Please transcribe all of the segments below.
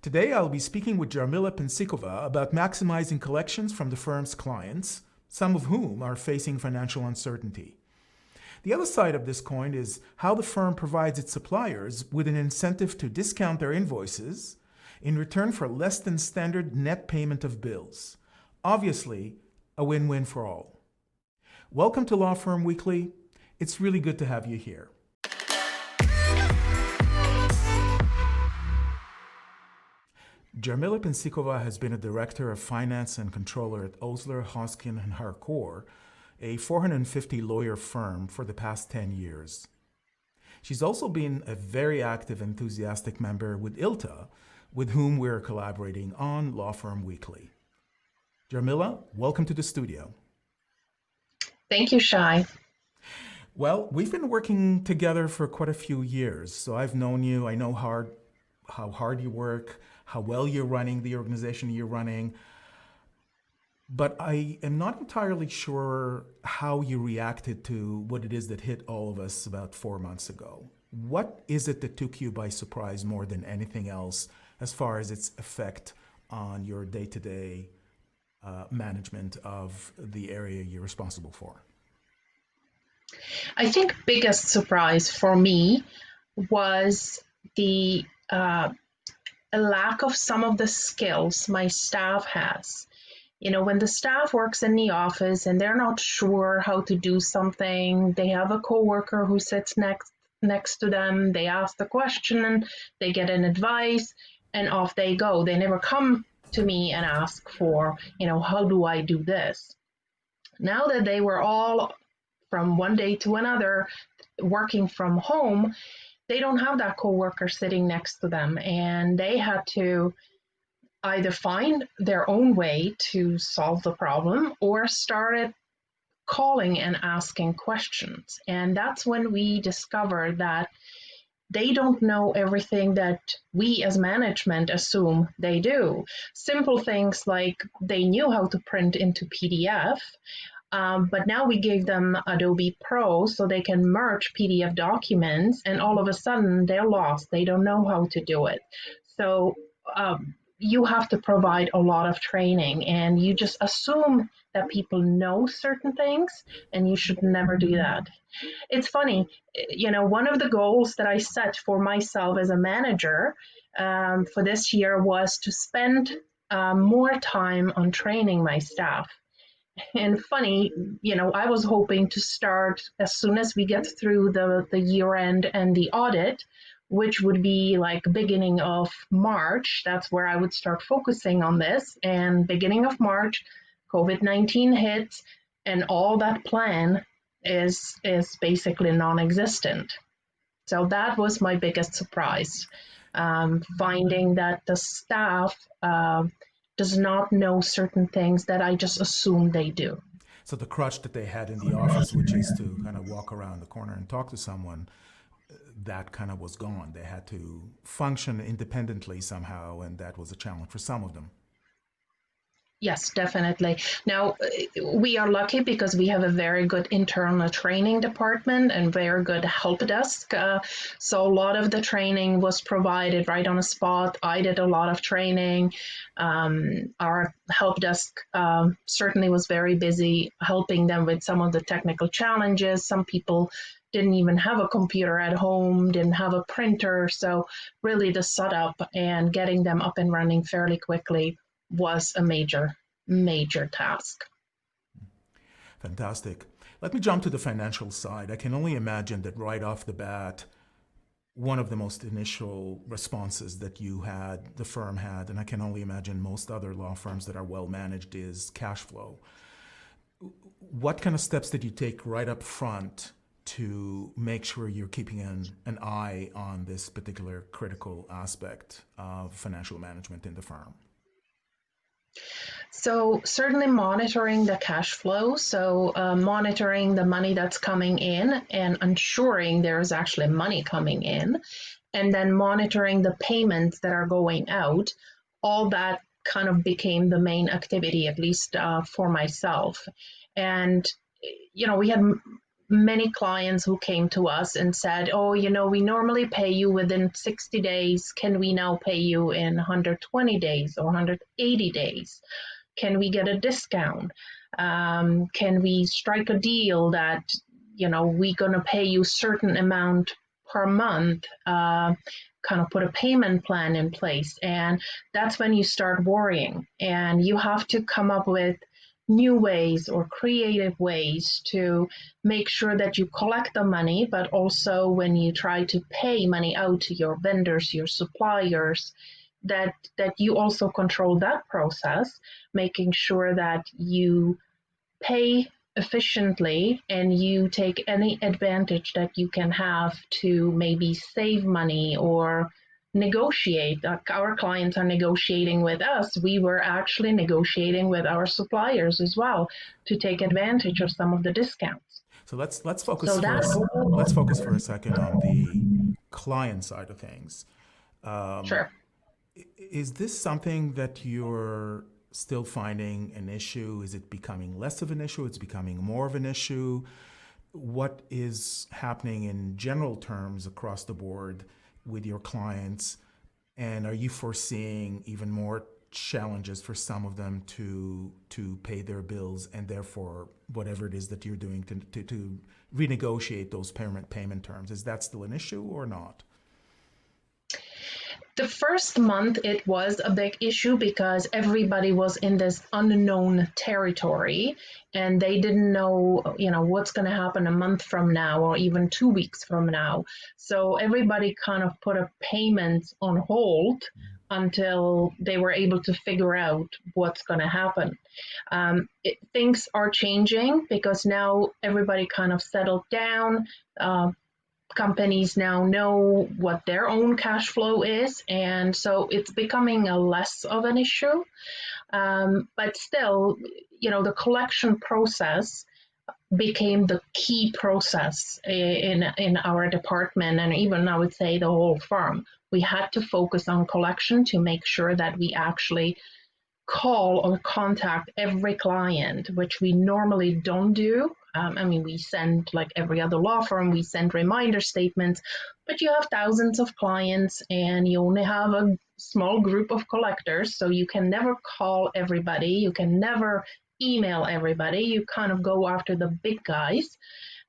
Today, I'll be speaking with Jarmila Pencikova about maximizing collections from the firm's clients, some of whom are facing financial uncertainty. The other side of this coin is how the firm provides its suppliers with an incentive to discount their invoices in return for less than standard net payment of bills. Obviously, a win-win for all. Welcome to Law Firm Weekly. It's really good to have you here. Jarmila Pencikova has been a director of finance and controller at Osler, Hoskin and Harcourt, a 450 lawyer firm, for the past 10 years. She's also been a very active, enthusiastic member with ILTA, with whom we're collaborating on Law Firm Weekly. Jarmila, welcome to the studio. Thank you, Shai. Well, we've been working together for quite a few years, so I've known you. I know how hard you work, how well you're running the organization you're running. But I am not entirely sure how you reacted to what it is that hit all of us about 4 months ago. What is it that took you by surprise more than anything else as far as its effect on your day-to-day management of the area you're responsible for? I think biggest surprise for me was the a lack of some of the skills my staff has. You know, when the staff works in the office and they're not sure how to do something, they have a coworker who sits next to them, they ask the question, they get an advice, and off they go. They never come to me and ask for, how do I do this? Now that they were all from one day to another working from home, they don't have that coworker sitting next to them, and they had to either find their own way to solve the problem or started calling and asking questions. And that's when we discovered that they don't know everything that we as management assume they do. Simple things like they knew how to print into PDF, but now we gave them Adobe Pro so they can merge PDF documents, and all of a sudden they're lost. They don't know how to do it. So you have to provide a lot of training, and you just assume that people know certain things, and you should never do that. It's funny, one of the goals that I set for myself as a manager for this year was to spend more time on training my staff. And funny, I was hoping to start as soon as we get through the year end and the audit, which would be like beginning of March. That's where I would start focusing on this. And beginning of March, COVID-19 hits, and all that plan is basically non-existent. So that was my biggest surprise, finding that the staff does not know certain things that I just assume they do. So the crutch that they had in the office, which is to kind of walk around the corner and talk to someone, that kind of was gone. They had to function independently somehow, and that was a challenge for some of them. Yes, definitely. Now, we are lucky because we have a very good internal training department and very good help desk. So a lot of the training was provided right on the spot. I did a lot of training. Our help desk certainly was very busy helping them with some of the technical challenges. Some people didn't even have a computer at home, didn't have a printer. So really the setup and getting them up and running fairly quickly was a major task. Fantastic. Let me jump to the financial side. I can only imagine that right off the bat, one of the most initial responses that the firm had, and I can only imagine most other law firms that are well managed, is cash flow. What kind of steps did you take right up front to make sure you're keeping an eye on this particular critical aspect of financial management in the firm? So certainly monitoring the cash flow, so monitoring the money that's coming in and ensuring there's actually money coming in, and then monitoring the payments that are going out. All that kind of became the main activity, at least for myself. And, we had many clients who came to us and said, oh, we normally pay you within 60 days. Can we now pay you in 120 days or 180 days? Can we get a discount? Can we strike a deal that, we're going to pay you certain amount per month, kind of put a payment plan in place? And that's when you start worrying, and you have to come up with new ways or creative ways to make sure that you collect the money, but also when you try to pay money out to your vendors, your suppliers, that you also control that process, making sure that you pay efficiently and you take any advantage that you can have to maybe save money or negotiate. Our clients are negotiating with us. We were actually negotiating with our suppliers as well to take advantage of some of the discounts. So let's So focus that's let's focus for a second on the client side of things. Um, sure. is this something that you're still finding an issue? Is it becoming less of an issue? It's becoming more of an issue? What is happening in general terms across the board with your clients? And are you foreseeing even more challenges for some of them to pay their bills, and therefore whatever it is that you're doing to renegotiate those payment terms? Is that still an issue or not? The first month it was a big issue because everybody was in this unknown territory and they didn't know, what's going to happen a month from now or even 2 weeks from now. So everybody kind of put a payment on hold until they were able to figure out what's going to happen. Things are changing because now everybody kind of settled down. Companies now know what their own cash flow is, and so it's becoming a less of an issue. But still, the collection process became the key process in our department, and even I would say the whole firm. We had to focus on collection to make sure that we actually call or contact every client, which we normally don't do. We send, like every other law firm, we send reminder statements, but you have thousands of clients and you only have a small group of collectors, so you can never call everybody, you can never email everybody. You kind of go after the big guys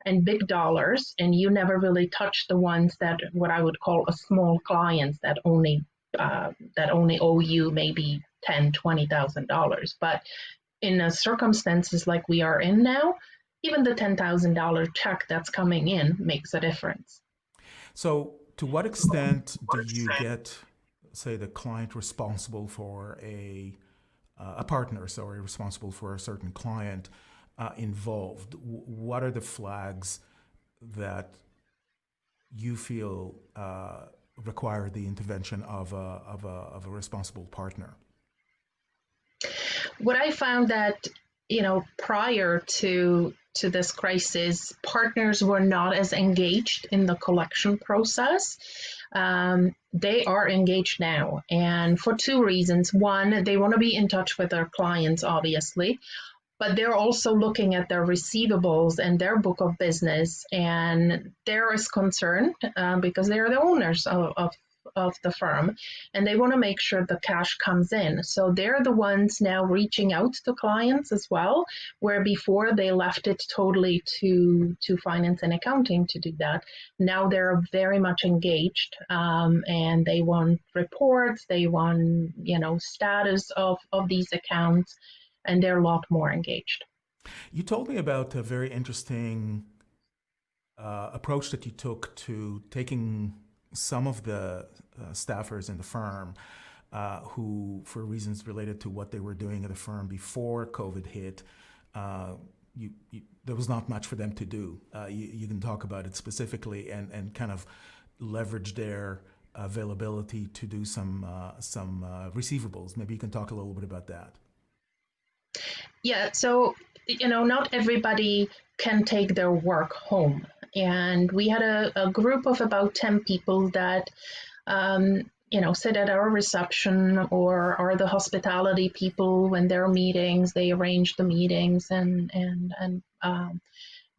and big dollars, and you never really touch the ones that what I would call a small clients that only owe you maybe $10,000-$20,000. But in circumstances like we are in now, even the $10,000 check that's coming in makes a difference. So, to what extent do you get, say, the client responsible for a partner, sorry, responsible for a certain client involved? What are the flags that you feel require the intervention of a responsible partner? What I found that, prior to this crisis, partners were not as engaged in the collection process. They are engaged now, and for two reasons. One, they want to be in touch with their clients, obviously, but they're also looking at their receivables and their book of business, and there is concern because they are the owners of the firm, and they want to make sure the cash comes in. So they're the ones now reaching out to clients as well, where before they left it totally to finance and accounting to do that. Now they're very much engaged, and they want reports, they want, status of these accounts, and they're a lot more engaged. You told me about a very interesting approach that you took to taking some of the staffers in the firm who, for reasons related to what they were doing at the firm before COVID hit, there was not much for them to do. You can talk about it specifically and kind of leverage their availability to do some receivables. Maybe you can talk a little bit about that. Yeah, so, not everybody can take their work home. And we had a group of about 10 people that, sit at our reception or are the hospitality people when there are meetings, they arrange the meetings and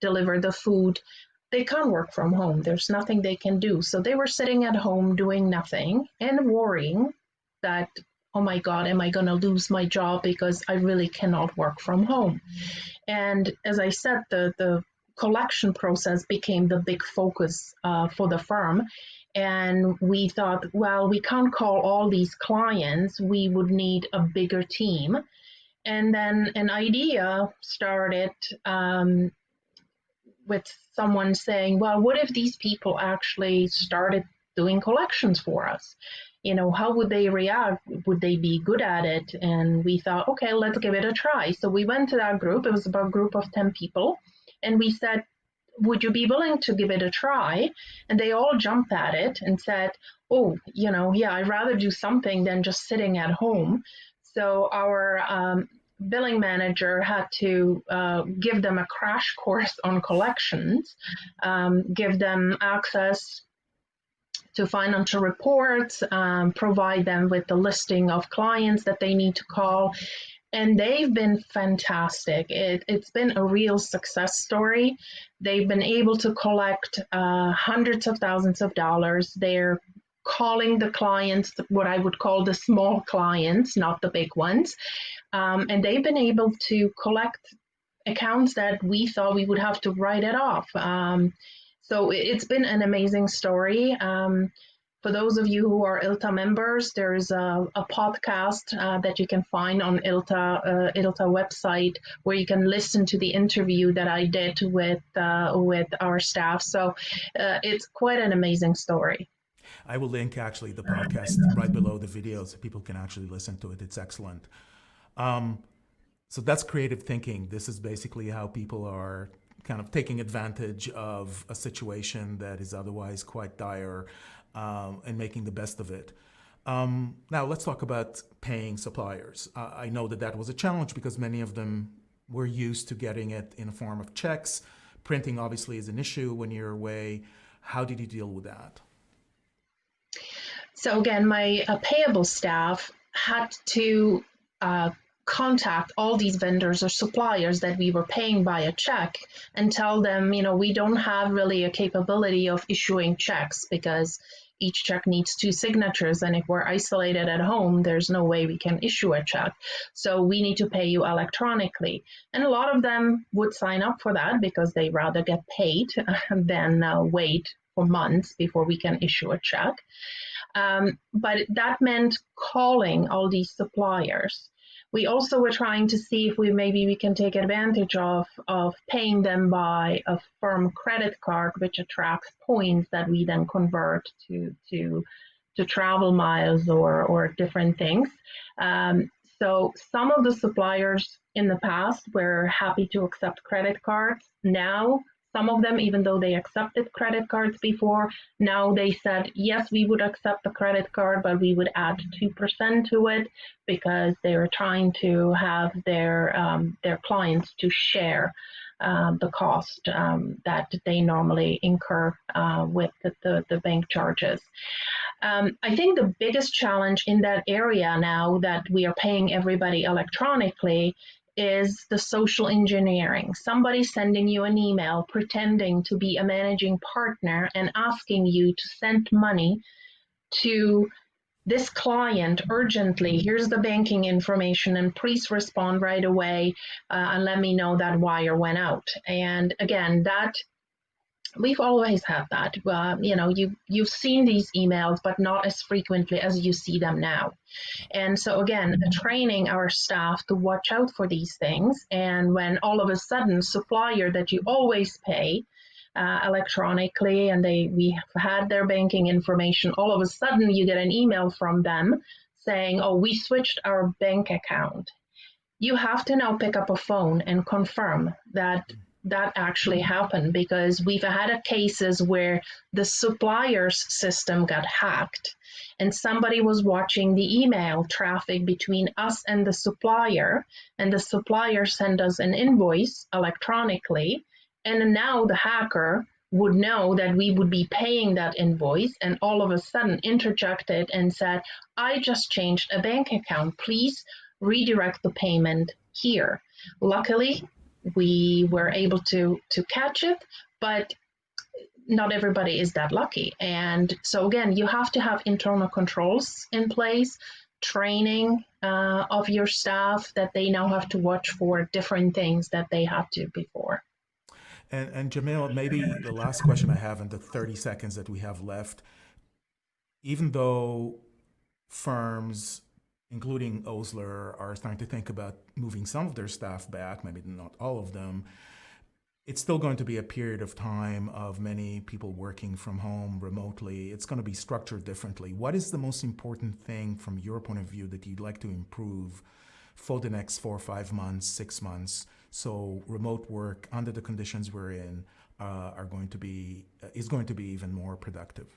deliver the food, they can't work from home. There's nothing they can do. So they were sitting at home doing nothing and worrying that, oh my God, am I going to lose my job because I really cannot work from home? And as I said, the collection process became the big focus for the firm. And we thought, well, we can't call all these clients. We would need a bigger team. And then an idea started with someone saying, well, what if these people actually started doing collections for us? How would they react? Would they be good at it? And we thought, okay, let's give it a try. So we went to that group. It was about a group of 10 people. And we said, would you be willing to give it a try? And they all jumped at it and said, oh, yeah, I'd rather do something than just sitting at home. So our billing manager had to give them a crash course on collections, give them access to financial reports, provide them with the listing of clients that they need to call. And they've been fantastic. It's been a real success story. They've been able to collect hundreds of thousands of dollars. They're calling the clients, what I would call the small clients, not the big ones. And they've been able to collect accounts that we thought we would have to write it off. So it's been an amazing story. For those of you who are ILTA members, there's a podcast that you can find on ILTA website where you can listen to the interview that I did with our staff. So it's quite an amazing story. I will link actually the podcast right below the video so people can actually listen to it. It's excellent. So that's creative thinking. This is basically how people are kind of taking advantage of a situation that is otherwise quite dire and making the best of it. Now let's talk about paying suppliers. I know that was a challenge because many of them were used to getting it in a form of checks. Printing obviously is an issue when you're away. How did you deal with that? So again, my payable staff had to contact all these vendors or suppliers that we were paying by a check and tell them, we don't have really a capability of issuing checks because each check needs 2 signatures. And if we're isolated at home, there's no way we can issue a check. So we need to pay you electronically. And a lot of them would sign up for that because they rather get paid than wait for months before we can issue a check. But that meant calling all these suppliers. We also were trying to see if we can take advantage of paying them by a firm credit card, which attracts points that we then convert to travel miles or different things. So some of the suppliers in the past were happy to accept credit cards. Now, some of them, even though they accepted credit cards before, now they said, yes, we would accept the credit card, but we would add 2% to it because they were trying to have their clients to share the cost that they normally incur with the bank charges. I think the biggest challenge in that area now that we are paying everybody electronically is the social engineering. Somebody sending you an email pretending to be a managing partner and asking you to send money to this client urgently. Here's the banking information and please respond right away and let me know that wire went out. And again, that we've always had that. You've seen these emails, but not as frequently as you see them now. And so again, training our staff to watch out for these things. And when all of a sudden, supplier that you always pay electronically, and we had their banking information, all of a sudden you get an email from them saying, "Oh, we switched our bank account." You have to now pick up a phone and confirm that actually happened, because we've had cases where the supplier's system got hacked and somebody was watching the email traffic between us and the supplier sent us an invoice electronically, and now the hacker would know that we would be paying that invoice and all of a sudden interjected and said, "I just changed a bank account, please redirect the payment here." Luckily, we were able to catch it, but not everybody is that lucky. And so again, you have to have internal controls in place, training of your staff that they now have to watch for different things that they had to before. And Jamil, maybe the last question I have in the 30 seconds that we have left, even though firms, including Osler, are starting to think about moving some of their staff back, maybe not all of them, it's still going to be a period of time of many people working from home remotely. It's going to be structured differently. What is the most important thing from your point of view that you'd like to improve for the next 4 or 5 months, 6 months, so remote work under the conditions we're in are going to be is going to be even more productive?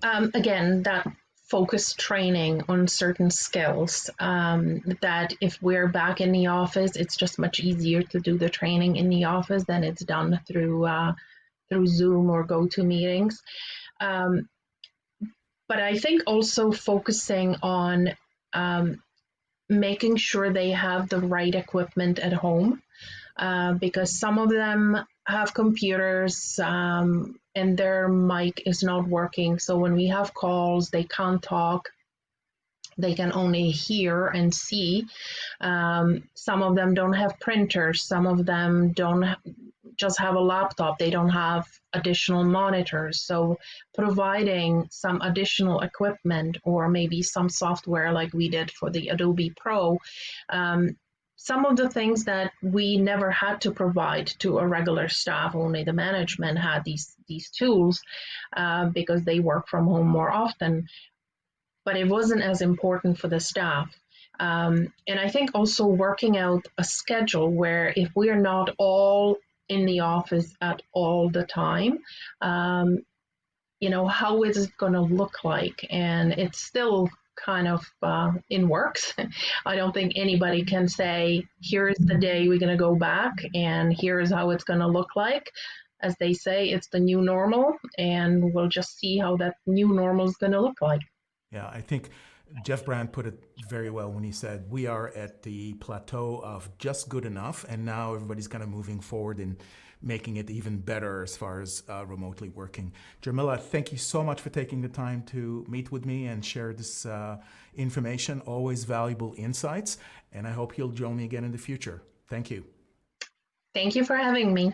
Again, that focused training on certain skills, that if we're back in the office, it's just much easier to do the training in the office than it's done through Zoom or GoToMeetings. Um, but I think also focusing on making sure they have the right equipment at home, because some of them have computers, and their mic is not working. So when we have calls, they can't talk. They can only hear and see. Some of them don't have printers. Some of them don't just have a laptop. They don't have additional monitors. So providing some additional equipment or maybe some software like we did for the Adobe Pro, some of the things that we never had to provide to a regular staff, only the management had these tools because they work from home more often, but it wasn't as important for the staff. And I think also working out a schedule where if we are not all in the office at all the time, how is it going to look like? And it's still kind of in works. I don't think anybody can say, here's the day we're going to go back and here's how it's going to look like. As they say, it's the new normal, and we'll just see how that new normal is going to look like. Yeah, I think Jeff Brand put it very well when he said we are at the plateau of just good enough, and now everybody's kind of moving forward and making it even better as far as remotely working. Jarmila, thank you so much for taking the time to meet with me and share this information. Always valuable insights, and I hope you'll join me again in the future. Thank you. Thank you for having me.